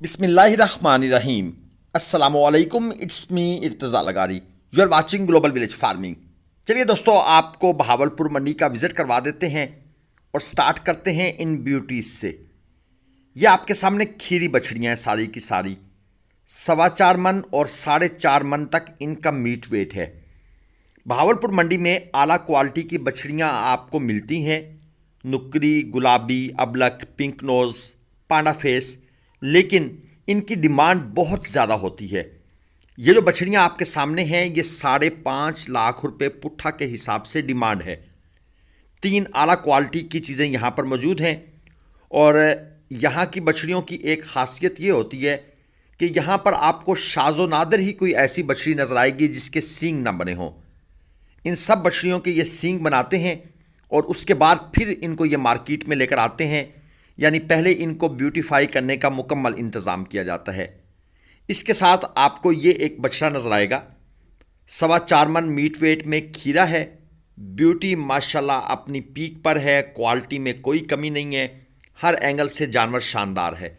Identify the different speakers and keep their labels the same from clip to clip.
Speaker 1: बिस्मिल्लाहिर्रहमानिर्रहीम। अस्सलामुअलैकुम, it's me Irtaza Lagari. You are watching Global Village Farming. चलिए दोस्तों, आपको बहावलपुर मंडी का विजिट करवा देते हैं और स्टार्ट करते हैं इन ब्यूटीज से। ये आपके सामने खीरी बछड़ियाँ हैं, सारी की सारी 4.25 मन और 4.5 मन तक इनका मीट वेट है। बहावलपुर मंडी में आला क्वालिटी की बछड़ियाँ आपको मिलती हैं। नुकरी, गुलाबी, अबलक, पिंक नोज, पांडा फेस, लेकिन इनकी डिमांड बहुत ज़्यादा होती है। ये जो बछड़ियाँ आपके सामने हैं, ये 5.5 लाख रुपए पुट्ठा के हिसाब से डिमांड है। 3 आला क्वालिटी की चीज़ें यहाँ पर मौजूद हैं। और यहाँ की बछड़ियों की एक खासियत ये होती है कि यहाँ पर आपको शाज़ो नादर ही कोई ऐसी बछड़ी नज़र आएगी जिसके सींग ना बने हों। इन सब बछड़ियों के ये सींग बनाते हैं और उसके बाद फिर इनको ये मार्केट में लेकर आते हैं, यानी पहले इनको ब्यूटीफाई करने का मुकम्मल इंतज़ाम किया जाता है। इसके साथ आपको ये एक बछड़ा नज़र आएगा, 4.25 मन मीट वेट में खीरा है। ब्यूटी माशाल्लाह अपनी पीक पर है, क्वालिटी में कोई कमी नहीं है, हर एंगल से जानवर शानदार है।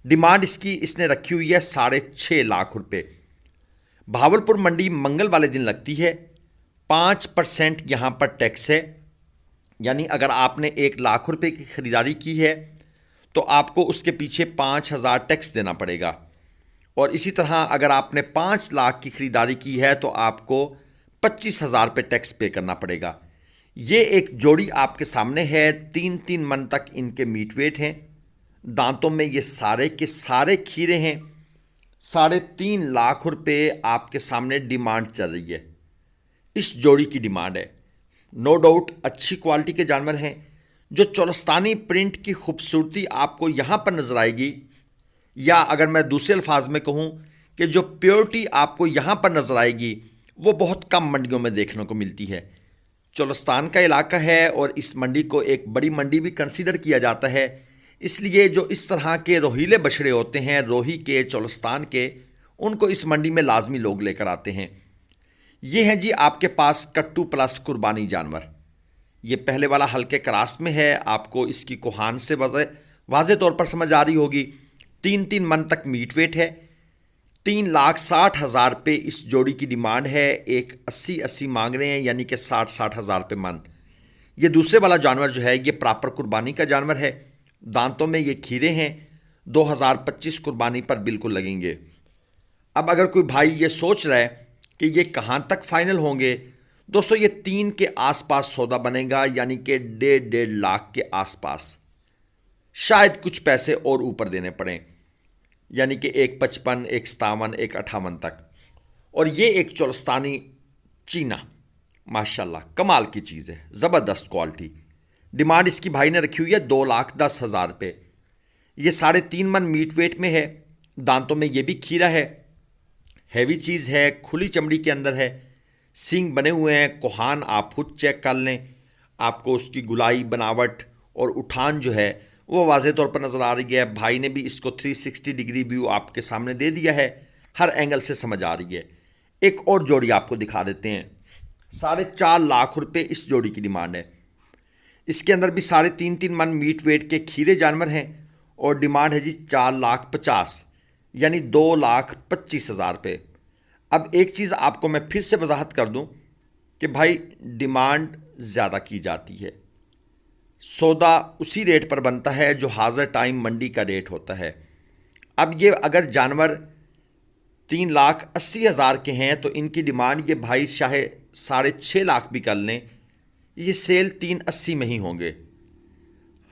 Speaker 1: डिमांड इसने रखी हुई है 6.5 लाख रुपए। भावलपुर मंडी मंगल वाले दिन लगती है। 5% यहाँ पर टैक्स है, यानी अगर आपने 1 लाख रुपए की खरीदारी की है तो आपको उसके पीछे 5,000 टैक्स देना पड़ेगा। और इसी तरह अगर आपने 5 लाख की खरीदारी की है तो आपको 25,000 पे टैक्स पे करना पड़ेगा। ये एक जोड़ी आपके सामने है, 3-3 मन तक इनके मीट वेट हैं। दांतों में ये सारे के सारे खीरे हैं। 3.5 लाख रुपए आपके सामने डिमांड चल रही है। इस जोड़ी की डिमांड है। नो डाउट अच्छी क्वालिटी के जानवर हैं। जो चोलस्तानी प्रिंट की खूबसूरती आपको यहाँ पर नज़र आएगी, या अगर मैं दूसरे अल्फाज में कहूँ कि जो प्योरिटी आपको यहाँ पर नज़र आएगी, वो बहुत कम मंडियों में देखने को मिलती है। चोलस्तान का इलाका है और इस मंडी को एक बड़ी मंडी भी कंसीडर किया जाता है। इसलिए जो इस तरह के रोहीले बछड़े होते हैं, रोही के, चोलस्तान के, उनको इस मंडी में लाजमी लोग लेकर आते हैं। ये हैं जी आपके पास कट्टू प्लस कुर्बानी जानवर। ये पहले वाला हल्के क्रास में है, आपको इसकी कोहान से वाज़े तौर पर समझ आ रही होगी। 3-3 मन तक मीट वेट है। 3,60,000 पे इस जोड़ी की डिमांड है। एक 80-80 मांग रहे हैं, यानी कि 60,000 पे मन। ये दूसरे वाला जानवर जो है, ये प्रॉपर कुर्बानी का जानवर है। दांतों में ये खीरे हैं। 2025 कुर्बानी पर बिल्कुल लगेंगे। अब अगर कोई भाई ये सोच रहा है कि ये कहाँ तक फाइनल होंगे, दोस्तों ये 3 के आसपास सौदा बनेगा, यानी कि 1.5 लाख के आसपास। शायद कुछ पैसे और ऊपर देने पड़ें, यानी कि 1.55, 1.57, 1.58 तक। और ये एक चोलस्तानी चीना माशाल्लाह कमाल की चीज़ है, ज़बरदस्त क्वालिटी। डिमांड इसकी भाई ने रखी हुई है 2,10,000 रुपये। ये 3.5 मन मीट वेट में है। दांतों में ये भी खीरा है। हैवी चीज़ है, खुली चमड़ी के अंदर है, सींग बने हुए हैं। कोहान आप खुद चेक कर लें, आपको उसकी गुलाई, बनावट और उठान जो है वो वाज़े तौर पर नज़र आ रही है। भाई ने भी इसको 360 डिग्री व्यू आपके सामने दे दिया है, हर एंगल से समझ आ रही है। एक और जोड़ी आपको दिखा देते हैं। 4.5 लाख रुपए इस जोड़ी की डिमांड है। इसके अंदर भी 3.5 मन मीट वेट के खीरे जानवर हैं और डिमांड है जी 4,50,000, यानी 2,25,000 रुपये। अब एक चीज़ आपको मैं फिर से वजाहत कर दूं कि भाई डिमांड ज़्यादा की जाती है, सौदा उसी रेट पर बनता है जो हाज़र टाइम मंडी का रेट होता है। अब ये अगर जानवर 3,80,000 के हैं तो इनकी डिमांड ये भाई चाहे 6.5 लाख भी कर लें, ये सेल 380 में ही होंगे।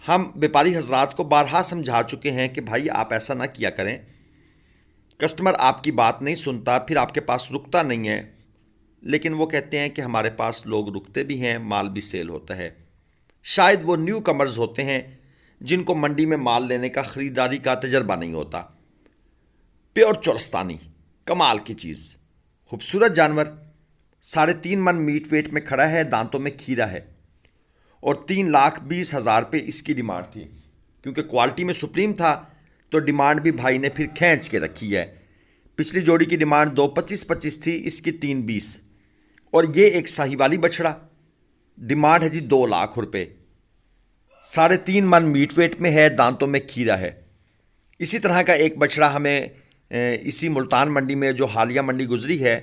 Speaker 1: हम व्यापारी हजरात को बारहा समझा चुके हैं कि भाई आप ऐसा ना किया करें। कस्टमर आपकी बात नहीं सुनता, फिर आपके पास रुकता नहीं है। लेकिन वो कहते हैं कि हमारे पास लोग रुकते भी हैं, माल भी सेल होता है। शायद वो न्यू कमर्स होते हैं जिनको मंडी में माल लेने का, ख़रीदारी का तजर्बा नहीं होता। प्योर चोलस्तानी कमाल की चीज़, खूबसूरत जानवर। 3.5 मन मीट वेट में खड़ा है, दांतों में खीरा है और 3,20,000 पे इसकी डिमांड थी। क्योंकि क्वालिटी में सुप्रीम था तो डिमांड भी भाई ने फिर खींच के रखी है। पिछली जोड़ी की डिमांड 2,25,25 थी, इसकी 3,20। और ये एक साहिवाली बछड़ा, डिमांड है जी 2 लाख रुपए। 3.5 मन मीट वेट में है, दांतों में खीरा है। इसी तरह का एक बछड़ा हमें इसी मुल्तान मंडी में जो हालिया मंडी गुजरी है,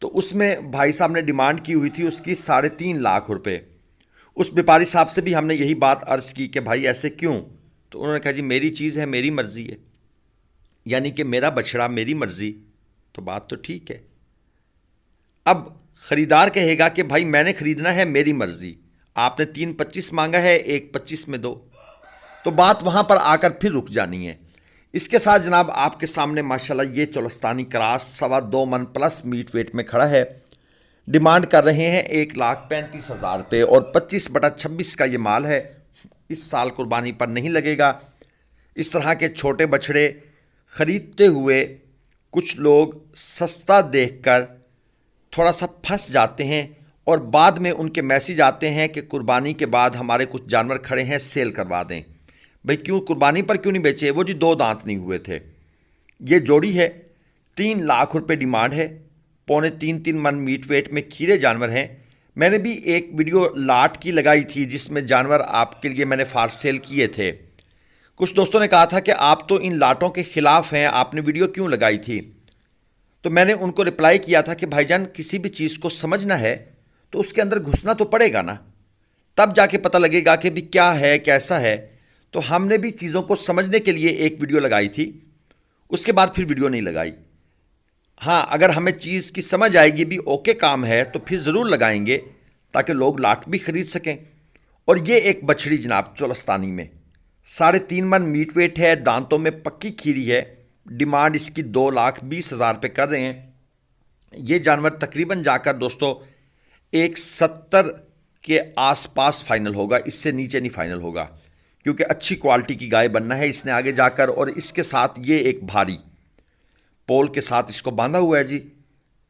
Speaker 1: तो उसमें भाई साहब ने डिमांड की हुई थी उसकी 3.5 लाख रुपए। उस व्यापारी साहब से भी हमने यही बात अर्ज़ की कि भाई ऐसे क्यों? तो उन्होंने कहा जी मेरी चीज़ है, मेरी मर्ज़ी है, यानी कि मेरा बछड़ा मेरी मर्ज़ी। तो बात तो ठीक है। अब ख़रीदार कहेगा कि भाई मैंने ख़रीदना है, मेरी मर्ज़ी, आपने 3.25 मांगा है, 1.25 में दो, तो बात वहाँ पर आकर फिर रुक जानी है। इसके साथ जनाब आपके सामने माशाल्लाह ये चोलस्तानी क्रास 2.25 मन प्लस मीट वेट में खड़ा है। डिमांड कर रहे हैं 1,35,000 रुपये और 25/26 का ये माल है। इस साल कुर्बानी पर नहीं लगेगा। इस तरह के छोटे बछड़े ख़रीदते हुए कुछ लोग सस्ता देखकर थोड़ा सा फंस जाते हैं और बाद में उनके मैसेज आते हैं कि कुर्बानी के बाद हमारे कुछ जानवर खड़े हैं, सेल करवा दें। भाई क्यों कुर्बानी पर क्यों नहीं बेचे? वो जी 2 दांत नहीं हुए थे। ये जोड़ी है, 3 लाख रुपए डिमांड है, 2.25-3 मन मीट वेट में खीरे जानवर हैं। मैंने भी एक वीडियो लाट की लगाई थी जिसमें जानवर आपके लिए मैंने फार सेल किए थे। कुछ दोस्तों ने कहा था कि आप तो इन लाटों के ख़िलाफ़ हैं, आपने वीडियो क्यों लगाई थी? तो मैंने उनको रिप्लाई किया था कि भाईजान किसी भी चीज़ को समझना है तो उसके अंदर घुसना तो पड़ेगा ना, तब जाके पता लगेगा कि भी क्या है कैसा है। तो हमने भी चीज़ों को समझने के लिए एक वीडियो लगाई थी, उसके बाद फिर वीडियो नहीं लगाई। हाँ, अगर हमें चीज़ की समझ आएगी भी ओके काम है तो फिर ज़रूर लगाएंगे ताकि लोग लाट भी ख़रीद सकें। और ये एक बछड़ी जनाब चोलस्तानी में 3.5 मन मीट वेट है, दांतों में पक्की खीरी है। डिमांड इसकी 2,20,000 रुपये कर रहे हैं। ये जानवर तकरीबन जाकर दोस्तों 170 के आसपास फाइनल होगा, इससे नीचे नहीं फाइनल होगा, क्योंकि अच्छी क्वालिटी की गाय बनना है इसने आगे जाकर। और इसके साथ ये एक भारी पोल के साथ इसको बांधा हुआ है जी।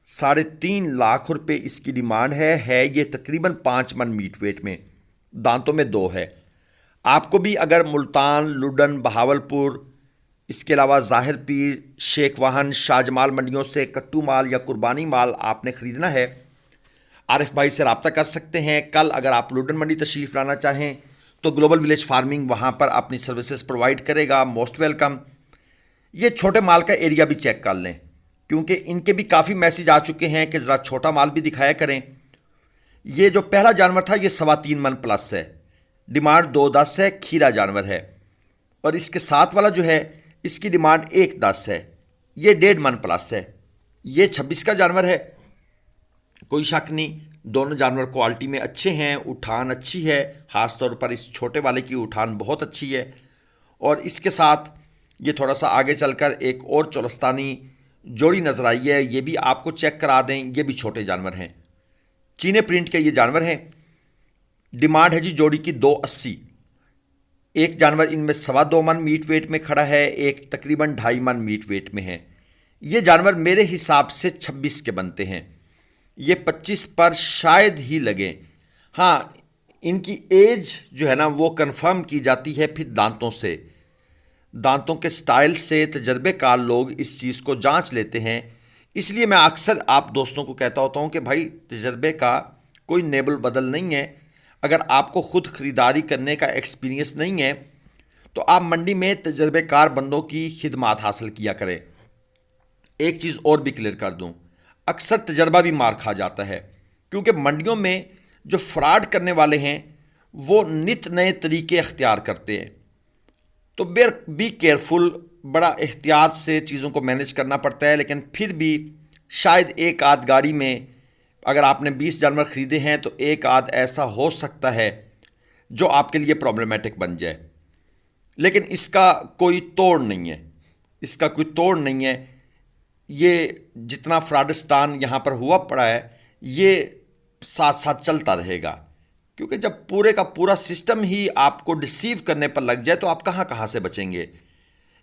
Speaker 1: 3.5 लाख रुपए इसकी डिमांड है ये तकरीबन 5 मन मीट वेट में, दांतों में 2 है। आपको भी अगर मुल्तान, लुडन, बहावलपुर, इसके अलावा ज़ाहिर पीर, शेख वाहन, शाहजमाल मंडियों से कट्टू माल या कुर्बानी माल आपने ख़रीदना है, आरिफ भाई से रब्ता कर सकते हैं। कल अगर आप लुडन मंडी तशरीफ़ लाना चाहें तो ग्लोबल विलेज फार्मिंग वहाँ पर अपनी सर्विसेज प्रोवाइड करेगा, मोस्ट वेलकम। ये छोटे माल का एरिया भी चेक कर लें, क्योंकि इनके भी काफ़ी मैसेज आ चुके हैं कि ज़रा छोटा माल भी दिखाया करें। ये जो पहला जानवर था ये 3.25 मन प्लस है, डिमांड 2.10 है, खीरा जानवर है। और इसके साथ वाला जो है इसकी डिमांड 1.10 है, ये 1.5 मन प्लस है। ये 26 का जानवर है, कोई शक नहीं, दोनों जानवर क्वालिटी में अच्छे हैं, उठान अच्छी है, ख़ासतौर पर इस छोटे वाले की उठान बहुत अच्छी है। और इसके साथ ये थोड़ा सा आगे चलकर एक और चोलस्तानी जोड़ी नज़र आई है, ये भी आपको चेक करा दें। ये भी छोटे जानवर हैं, चीने प्रिंट के ये जानवर हैं। डिमांड है जी जोड़ी की 2.80। एक जानवर इनमें 2.25 मन मीट वेट में खड़ा है, एक तकरीबन 2.5 मन मीट वेट में है। ये जानवर मेरे हिसाब से 26 के बनते हैं, ये 25 पर शायद ही लगे। हाँ, इनकी एज जो है ना वो कंफर्म की जाती है फिर दांतों से, दांतों के स्टाइल से तजर्बेकार लोग इस चीज़ को जांच लेते हैं। इसलिए मैं अक्सर आप दोस्तों को कहता होता हूँ कि भाई तजर्बे का कोई नेबल बदल नहीं है। अगर आपको खुद ख़रीदारी करने का एक्सपीरियंस नहीं है तो आप मंडी में तजर्बेकार बंदों की खिदमत हासिल किया करें। एक चीज़ और भी क्लियर कर दूँ, अक्सर तजर्बा भी मार खा जाता है, क्योंकि मंडियों में जो फ्रॉड करने वाले हैं वो नित नए तरीके अख्तियार करते हैं। तो बी केयरफुल, बड़ा एहतियात से चीज़ों को मैनेज करना पड़ता है। लेकिन फिर भी शायद एक आध गाड़ी में अगर आपने 20 जानवर ख़रीदे हैं तो एक आध ऐसा हो सकता है जो आपके लिए प्रॉब्लमेटिक बन जाए। लेकिन इसका कोई तोड़ नहीं है, इसका कोई तोड़ नहीं है। ये जितना फ्रॉडस्टान यहाँ पर हुआ पड़ा है ये साथ साथ चलता रहेगा, क्योंकि जब पूरे का पूरा सिस्टम ही आपको डिसीव करने पर लग जाए तो आप कहाँ कहाँ से बचेंगे।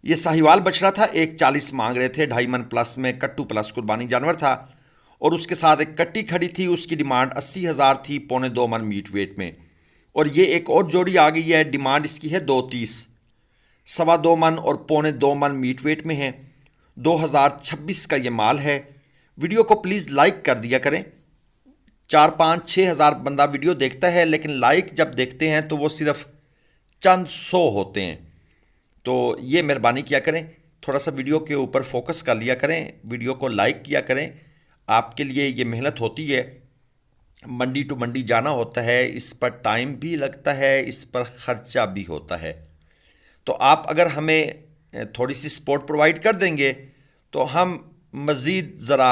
Speaker 1: ये साहिवाल बछड़ा था, 1.40 मांग रहे थे, 2.5 मन प्लस में कट्टू प्लस कुर्बानी जानवर था। और उसके साथ एक कट्टी खड़ी थी, उसकी डिमांड 80,000 थी, 2.25 मन मीट वेट में। और ये एक और जोड़ी आ गई है, डिमांड इसकी है 2.30, 2.25 मन और 2.25 मन मीट वेट में है। 2026 का ये माल है। वीडियो को प्लीज़ लाइक कर दिया करें। 4-5-6 हज़ार बंदा वीडियो देखता है, लेकिन लाइक जब देखते हैं तो वो सिर्फ चंद 100 होते हैं। तो ये मेहरबानी किया करें, थोड़ा सा वीडियो के ऊपर फोकस कर लिया करें, वीडियो को लाइक किया करें। आपके लिए ये मेहनत होती है, मंडी टू मंडी जाना होता है, इस पर टाइम भी लगता है, इस पर ख़र्चा भी होता है। तो आप अगर हमें थोड़ी सी सपोर्ट प्रोवाइड कर देंगे तो हम मज़ीद ज़रा,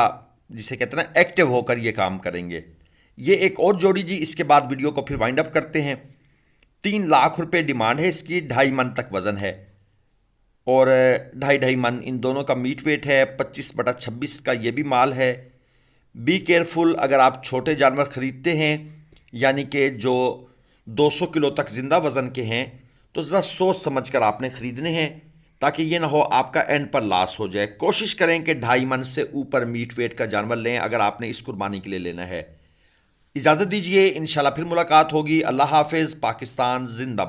Speaker 1: जिसे कहते हैं ना, एक्टिव होकर ये काम करेंगे। ये एक और जोड़ी जी, इसके बाद वीडियो को फिर वाइंड अप करते हैं। 3 लाख रुपए डिमांड है इसकी, 2.5 मन तक वज़न है और 2.5 मन इन दोनों का मीट वेट है। 25/26 का ये भी माल है। बी केयरफुल, अगर आप छोटे जानवर ख़रीदते हैं, यानी कि जो 200 किलो तक ज़िंदा वज़न के हैं, तो ज़रा सोच समझ कर आपने ख़रीदने हैं, ताकि ये ना हो आपका एंड पर लॉस हो जाए। कोशिश करें कि 2.5 मन से ऊपर मीट वेट का जानवर लें अगर आपने इस कुर्बानी के लिए लेना है। इजाज़त दीजिए, इंशाल्लाह फिर मुलाकात होगी। अल्लाह हाफिज़। पाकिस्तान जिंदाबाद।